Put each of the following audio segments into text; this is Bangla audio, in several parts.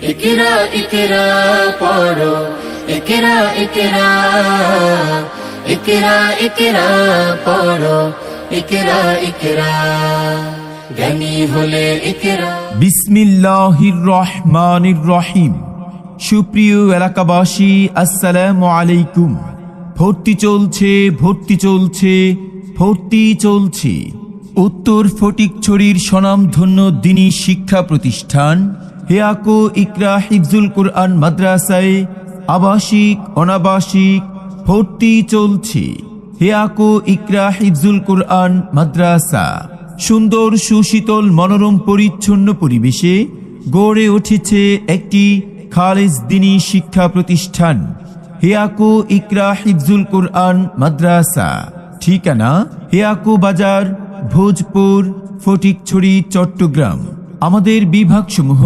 ইকরা ইকরা পড়ো, ইকরা ইকরা, ইকরা ইকরা পড়ো, ইকরা ইকরা, জ্ঞানী হলে ইকরা। বিসমিল্লাহির রহমানির রহিম। সুপ্রিয় এলাকাবাসী, আসসালামু আলাইকুম। ভর্তি চলছে, ভর্তি চলছে, ভর্তি চলছে। উত্তর ফটিকছড়ির স্বনামধন্য দ্বীনী শিক্ষা প্রতিষ্ঠান হেয়াকো ইকরা হিফজুল কুরআন মাদ্রাসায় আবাসিক অনাবাসিক ভর্তি চলছে। হেয়াকো ইকরা হিফজুল কুরআন মাদ্রাসা সুন্দর সুশীতল মনোরম পরিচ্ছন্ন পরিবেশে গড়ে উঠেছে একটি খালেস দ্বীনী শিক্ষা প্রতিষ্ঠান হেয়াকো ইকরা হিফজুল কুরআন মাদ্রাসা। ঠিকানা হেয়াকো বাজার, ভোজপুর, ফটিকছড়ি, চট্টগ্রাম। আমাদের বিভাগসমূহ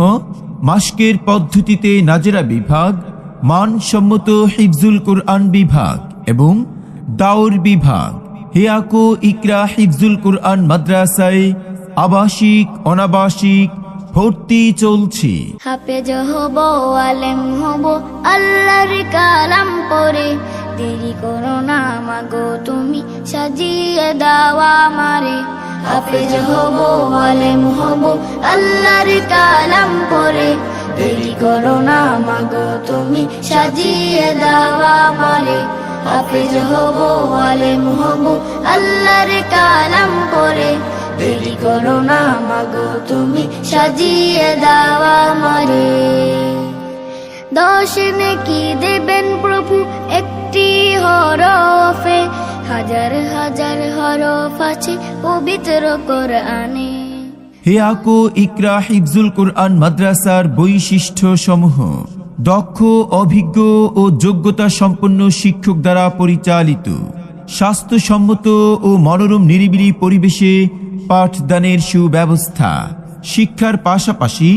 মাসকের পদ্ধতিতে নাজেরা বিভাগ, মানসম্মত হিফজুল কুরআন বিভাগ এবং দাওর বিভাগ। হেয়াকো ইকরা হিফজুল কুরআন মাদ্রাসায় আবাসিক অনাবাসিক ভর্তি চলছে। হাফেজ হব, আলেম হব, আল্লাহর কালাম পড়ে, দেরি করো না মাগো তুমি, সাজিয়ে দাও আমারে। হাফেজ হব, আলেম হব, আল্লাহর কালাম পড়ে, দেরি করো না মাগো তুমি, সাজিয়ে দাও আমারে। হাফেজ হব, আলেম হব, আল্লাহর কালাম পড়ে, দেরি করো না মাগো তুমি, সাজিয়ে দাও আমারে। 10 নেকি দেবেন প্রভু একটি হরফে, হাজার হাজার হরফ আছে পবিত্র কোরআনে। হেয়াকো ইকরা হিফজুল কুরআন মাদ্রাসার বৈশিষ্ট্য সমূহ: দক্ষ, অভিজ্ঞ ও যোগ্যতা সম্পন্ন শিক্ষক দ্বারা পরিচালিত, স্বাস্থ্যসম্মত ও মনোরম নিরিবিলি পরিবেশে পাঠদানের সুব্যবস্থা, শিক্ষার পাশাপাশি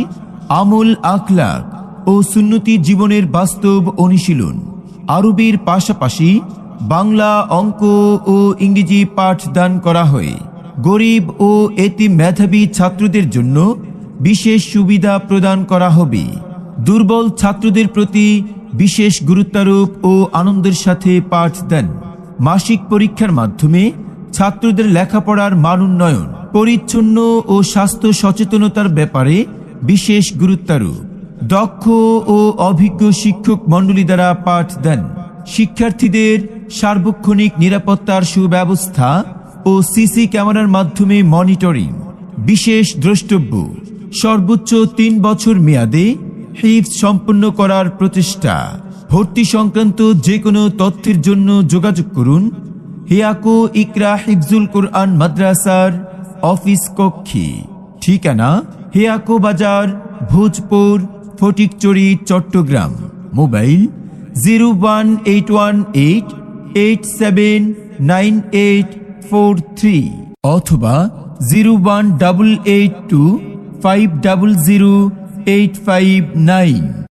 আমল আখলাক ও সুন্নতি জীবনের বাস্তব অনুশীলন, আরবির পাশাপাশি বাংলা, অঙ্ক ও ইংরেজি পাঠদান করা হয়। গরিব ও এতিম মেধাবী ছাত্রদের জন্য বিশেষ সুবিধা প্রদান করা হবে। দুর্বল ছাত্রদের প্রতি বিশেষ গুরুত্বারোপ ও আনন্দের সাথে পাঠদান। মাসিক পরীক্ষার মাধ্যমে ছাত্রদের লেখাপড়ার মান উন্নয়ন, পরিচ্ছন্ন ও স্বাস্থ্য সচেতনতার ব্যাপারে বিশেষ গুরুত্বারোপ। দক্ষ ও অভিজ্ঞ শিক্ষক মণ্ডলী দ্বারা পাঠদান। শিক্ষার্থীদের সার্বক্ষণিক নিরাপত্তার সুব্যবস্থা ও সিসি ক্যামেরার মাধ্যমে মনিটরিং। বিশেষ দ্রষ্টব্য: সর্বোচ্চ 3 বছর মেয়াদে হিফজ সম্পন্ন করার প্রচেষ্টা। ভর্তি সংক্রান্ত যে কোনো তথ্যের জন্য যোগাযোগ করুন হেয়াকো ইকরা হিফজুল কুরআন মাদ্রাসার অফিস কক্ষে। ঠিকানা হেয়াকো বাজার, ভোজপুর, ফটিকছড়ি, চট্টগ্রাম। মোবাইল 01881879843 অথবা 01882500859।